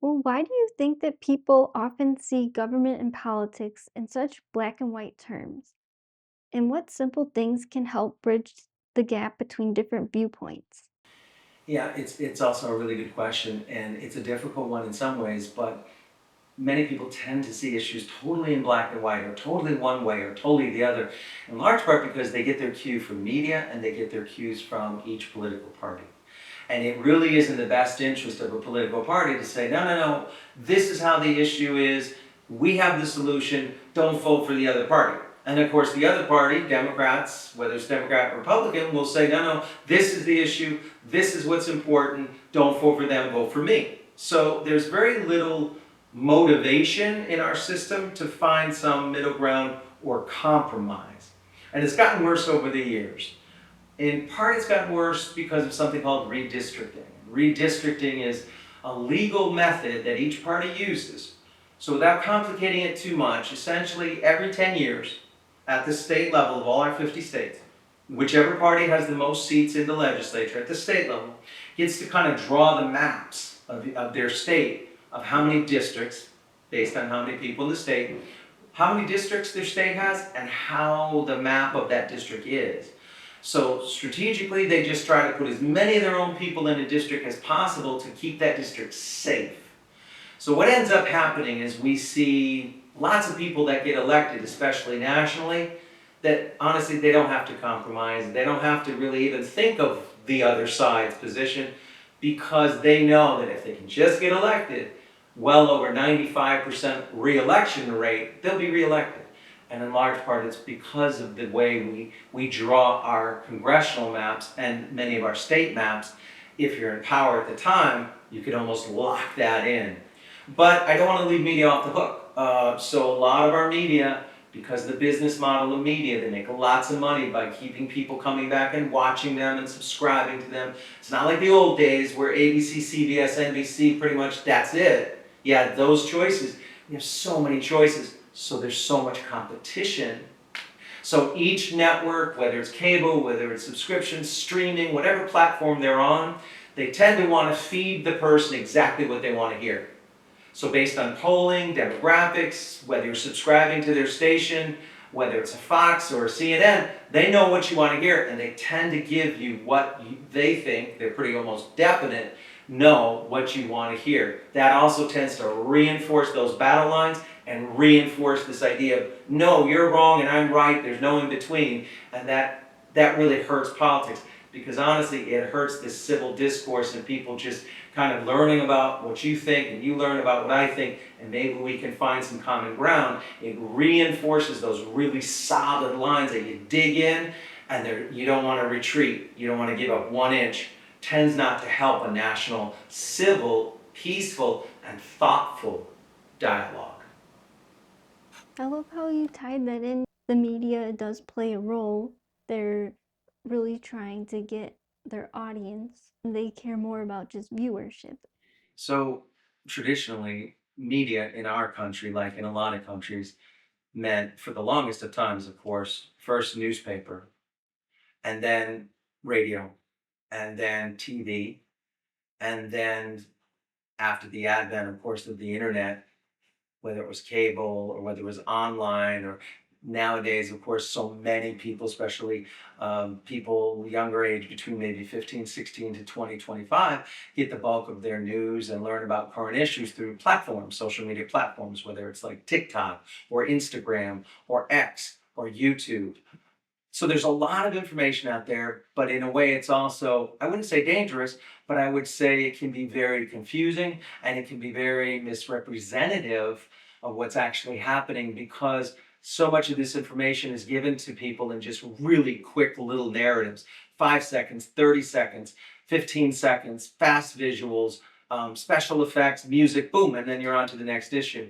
Well, why do you think that people often see government and politics in such black and white terms? And what simple things can help bridge the gap between different viewpoints? Yeah, it's also a really good question, and it's a difficult one in some ways, but many people tend to see issues totally in black and white, or totally one way, or totally the other, in large part because they get their cue from media and they get their cues from each political party. And it really is in the best interest of a political party to say, no, no, no, this is how the issue is, we have the solution, don't vote for the other party. And of course, the other party, Democrats, whether it's Democrat or Republican, will say, no, no, this is the issue, this is what's important, don't vote for them, vote for me. So there's very little motivation in our system to find some middle ground or compromise. And it's gotten worse over the years. In part, it's gotten worse because of something called redistricting. Redistricting is a legal method that each party uses. So without complicating it too much, essentially every 10 years at the state level of all our 50 states, whichever party has the most seats in the legislature at the state level gets to kind of draw the maps of their state, of how many districts, based on how many people in the state, how many districts their state has, and how the map of that district is. So strategically, they just try to put as many of their own people in a district as possible to keep that district safe. So what ends up happening is we see lots of people that get elected, especially nationally, that honestly they don't have to compromise. They don't have to really even think of the other side's position because they know that if they can just get elected, well over 95% re-election rate, they'll be re-elected. And in large part, it's because of the way we draw our congressional maps and many of our state maps. If you're in power at the time, you could almost lock that in. But I don't want to leave media off the hook. So a lot of our media, because the business model of media, they make lots of money by keeping people coming back and watching them and subscribing to them. It's not like the old days where ABC, CBS, NBC, pretty much that's it. Yeah, those choices. We have so many choices, so there's so much competition. So each network, whether it's cable, whether it's subscription, streaming, whatever platform they're on, they tend to want to feed the person exactly what they want to hear. So based on polling, demographics, whether you're subscribing to their station, whether it's a Fox or a CNN, they know what you want to hear and they tend to give you what they think, they're pretty almost definite, know what you want to hear. That also tends to reinforce those battle lines and reinforce this idea of, no, you're wrong and I'm right, there's no in between. And that really hurts politics because honestly, it hurts this civil discourse and people just kind of learning about what you think and you learn about what I think, and maybe we can find some common ground. It reinforces those really solid lines that you dig in and you don't want to retreat. You don't want to give up 1 inch. Tends not to help a national, civil, peaceful, and thoughtful dialogue. I love how you tied that in. The media does play a role. They're really trying to get their audience. They care more about just viewership. So traditionally, media in our country, like in a lot of countries, meant for the longest of times, of course, first newspaper, and then radio, and then TV, and then after the advent, of course, of the internet, whether it was cable or whether it was online or nowadays, of course, so many people, especially people younger age between maybe 15, 16 to 20, 25, get the bulk of their news and learn about current issues through platforms, social media platforms, whether it's like TikTok or Instagram or X or YouTube. So there's a lot of information out there, but in a way it's also, I wouldn't say dangerous, but I would say it can be very confusing and it can be very misrepresentative of what's actually happening because so much of this information is given to people in just really quick little narratives, 5 seconds, 30 seconds, 15 seconds, fast visuals, special effects, music, boom, and then you're on to the next issue.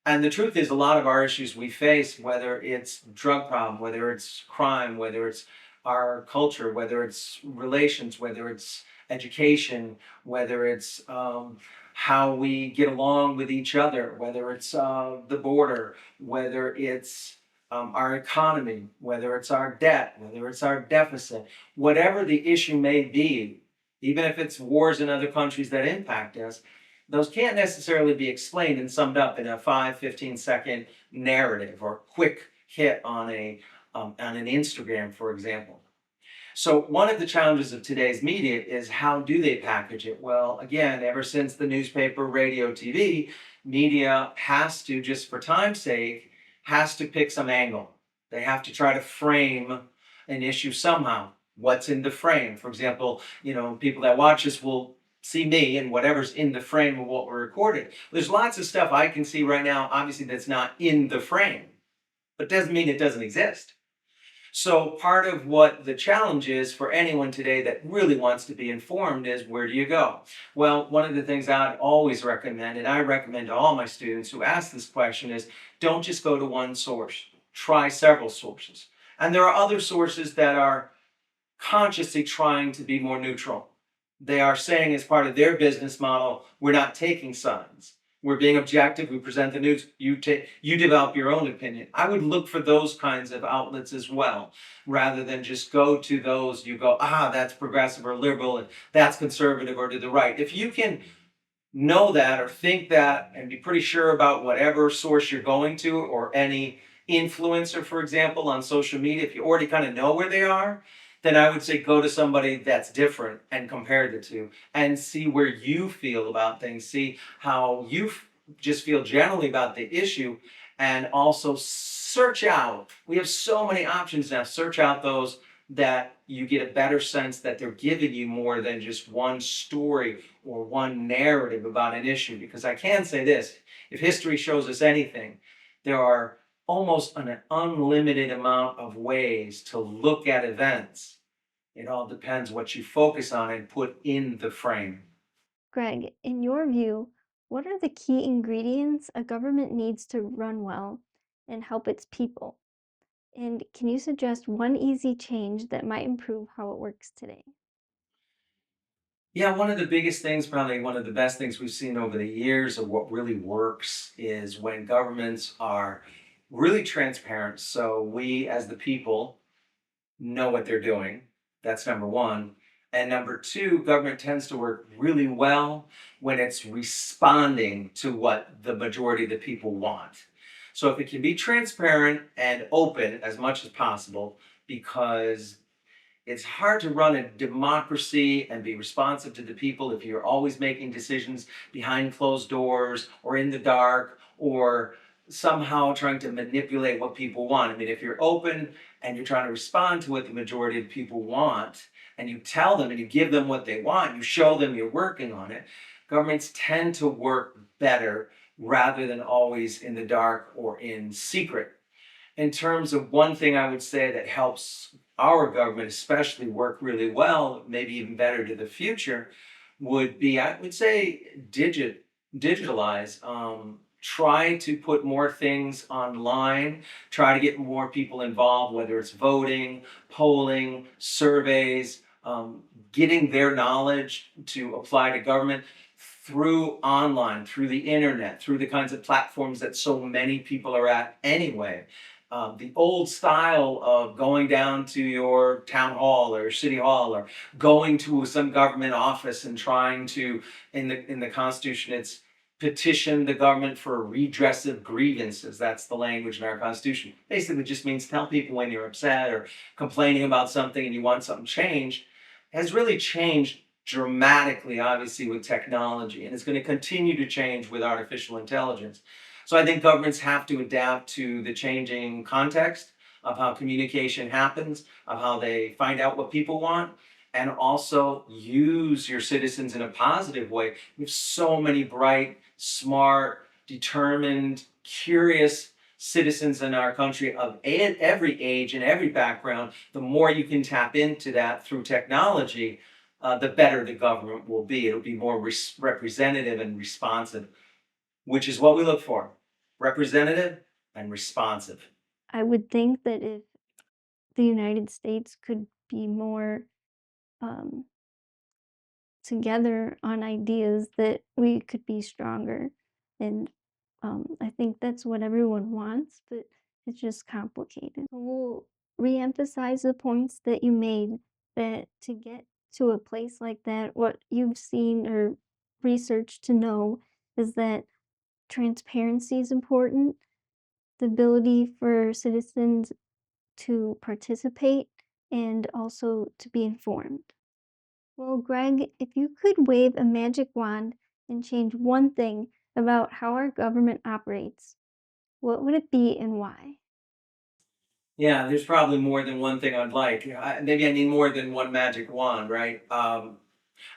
And the truth is, a lot of our issues we face, whether it's drug problem, whether it's crime, whether it's our culture, whether it's relations, whether it's education, whether it's how we get along with each other, whether it's the border, whether it's our economy, whether it's our debt, whether it's our deficit, whatever the issue may be, even if it's wars in other countries that impact us, those can't necessarily be explained and summed up in a 5, 15 second narrative or quick hit on an Instagram, for example. So one of the challenges of today's media is how do they package it? Well, again, ever since the newspaper, radio, TV, media has to, just for time's sake, has to pick some angle. They have to try to frame an issue somehow. What's in the frame? For example, people that watch this will see me and whatever's in the frame of what we're recording. There's lots of stuff I can see right now, obviously, that's not in the frame, but doesn't mean it doesn't exist. So part of what the challenge is for anyone today that really wants to be informed is, where do you go? Well, one of the things I'd always recommend, and I recommend to all my students who ask this question, is don't just go to one source. Try several sources. And there are other sources that are consciously trying to be more neutral. They are saying, as part of their business model, we're not taking sides. We're being objective. We present the news. You develop your own opinion. I would look for those kinds of outlets as well, rather than just go to those. You go, that's progressive or liberal, and that's conservative or to the right. If you can know that or think that and be pretty sure about whatever source you're going to, or any influencer, for example, on social media, if you already kind of know where they are, then I would say go to somebody that's different and compare the two and see where you feel about things, see how you just feel generally about the issue, and also search out. We have so many options now. Search out those that you get a better sense that they're giving you more than just one story or one narrative about an issue. Because I can say this, if history shows us anything, there are almost an unlimited amount of ways to look at events. It all depends what you focus on and put in the frame. Greg, in your view, what are the key ingredients a government needs to run well and help its people? And can you suggest one easy change that might improve how it works today? Yeah, one of the biggest things, probably one of the best things we've seen over the years of what really works, is when governments are really transparent. So we, as the people, know what they're doing. That's number one. And number two, government tends to work really well when it's responding to what the majority of the people want. So if it can be transparent and open as much as possible, because it's hard to run a democracy and be responsive to the people if you're always making decisions behind closed doors or in the dark, or somehow trying to manipulate what people want. I mean, if you're open and you're trying to respond to what the majority of people want, and you tell them and you give them what they want, you show them you're working on it, governments tend to work better rather than always in the dark or in secret. In terms of one thing I would say that helps our government especially work really well, maybe even better to the future, would be, I would say, digitalize. Try to put more things online, try to get more people involved, whether it's voting, polling, surveys, getting their knowledge to apply to government through online, through the internet, through the kinds of platforms that so many people are at anyway. The old style of going down to your town hall or city hall, or going to some government office and trying to, in the Constitution, it's petition the government for redress of grievances. That's the language in our Constitution. Basically, it just means tell people when you're upset or complaining about something and you want something changed. It has really changed dramatically, obviously, with technology, and it's going to continue to change with artificial intelligence. So I think governments have to adapt to the changing context of how communication happens, of how they find out what people want, and also use your citizens in a positive way. We have so many bright, smart, determined, curious citizens in our country of every age and every background. The more you can tap into that through technology, the better the government will be. It'll be more representative and responsive, which is what we look for: representative and responsive. I would think that if the United States could be more um, together on ideas, that we could be stronger. And I think that's what everyone wants, but it's just complicated. We'll re-emphasize the points that you made, that to get to a place like that, what you've seen or research to know is that transparency is important, the ability for citizens to participate, and also to be informed. Well, Greg, if you could wave a magic wand and change one thing about how our government operates, what would it be and why? Yeah, there's probably more than one thing I'd like. Maybe I need more than one magic wand, right? I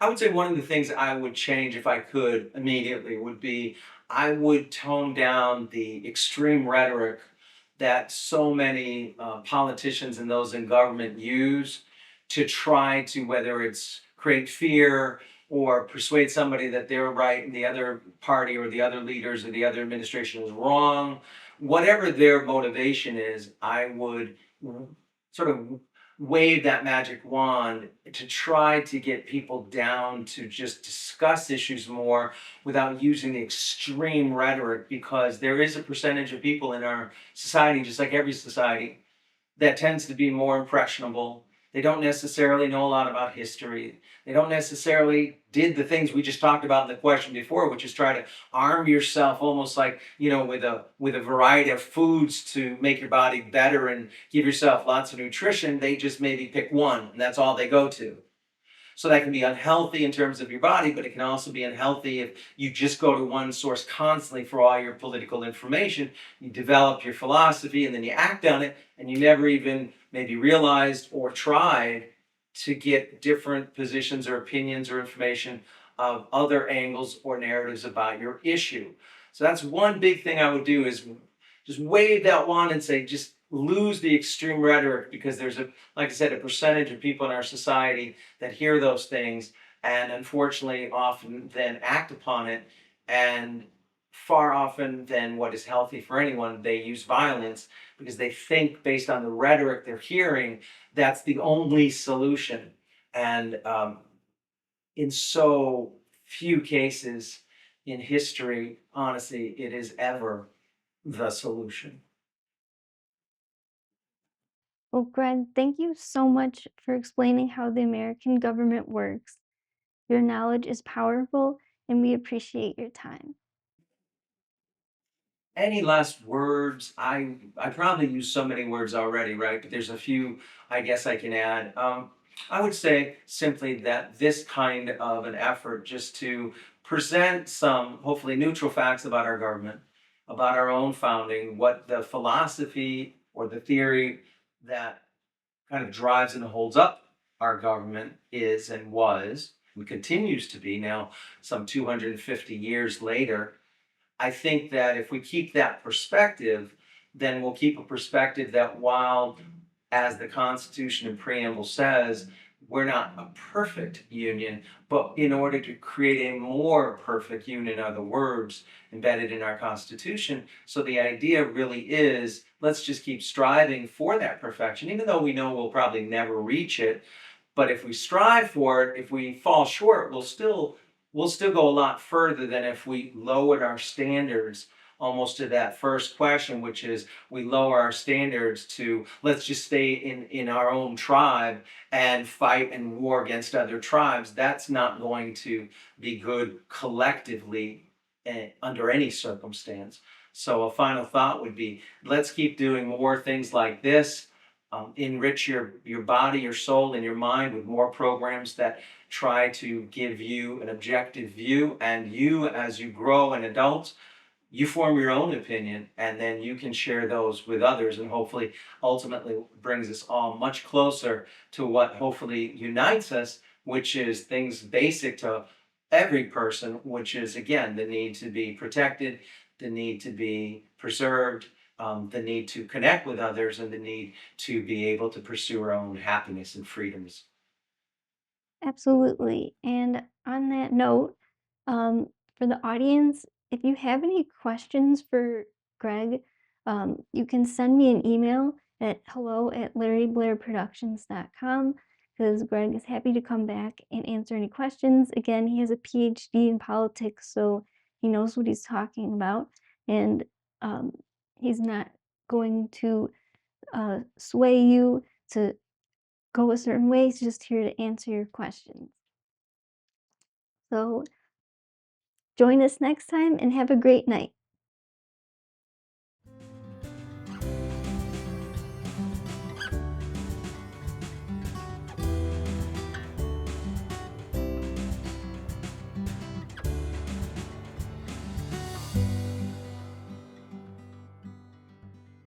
would say one of the things I would change if I could immediately would be I would tone down the extreme rhetoric that so many politicians and those in government use to try to, whether it's create fear or persuade somebody that they're right and the other party or the other leaders or the other administration is wrong. Whatever their motivation is, I would sort of wave that magic wand to try to get people down to just discuss issues more without using the extreme rhetoric, because there is a percentage of people in our society, just like every society, that tends to be more impressionable. They don't necessarily know a lot about history. They don't necessarily did the things we just talked about in the question before, which is try to arm yourself almost like, with a variety of foods to make your body better and give yourself lots of nutrition. They just maybe pick one and that's all they go to. So that can be unhealthy in terms of your body, but it can also be unhealthy if you just go to one source constantly for all your political information. You develop your philosophy and then you act on it, and you never even maybe realized or tried to get different positions or opinions or information of other angles or narratives about your issue. So that's one big thing I would do, is just wave that wand and say, just lose the extreme rhetoric, because there's like I said, a percentage of people in our society that hear those things and unfortunately often then act upon it, and far often than what is healthy for anyone, they use violence because they think, based on the rhetoric they're hearing, that's the only solution. And in so few cases in history, honestly, it is ever the solution. Well, Greg, thank you so much for explaining how the American government works. Your knowledge is powerful, and we appreciate your time. Any last words? I probably use so many words already, right? But there's a few I guess I can add. I would say simply that this kind of an effort just to present some hopefully neutral facts about our government, about our own founding, what the philosophy or the theory that kind of drives and holds up our government is and was and continues to be now, some 250 years later. I think that if we keep that perspective, then we'll keep a perspective that, while, as the Constitution and preamble says, we're not a perfect union, but in order to create a more perfect union are the words embedded in our Constitution. So the idea really is, let's just keep striving for that perfection, even though we know we'll probably never reach it. But if we strive for it, if we fall short, we'll still go a lot further than if we lowered our standards almost to that first question, which is we lower our standards to, let's just stay in our own tribe and fight and war against other tribes. That's not going to be good collectively, under any circumstance. So a final thought would be, let's keep doing more things like this. Enrich your body, your soul, and your mind with more programs that try to give you an objective view. And you, as you grow an adult, you form your own opinion, and then you can share those with others, and hopefully ultimately brings us all much closer to what hopefully unites us, which is things basic to every person, which is, again, the need to be protected, the need to be preserved, the need to connect with others, and the need to be able to pursue our own happiness and freedoms. Absolutely. And on that note, for the audience, if you have any questions for Greg, you can send me an email at hello@larryblairproductions.com, because Greg is happy to come back and answer any questions. Again, he has a PhD in politics, so he knows what he's talking about, and he's not going to sway you to go a certain way. He's just here to answer your questions. So Join us next time and have a great night.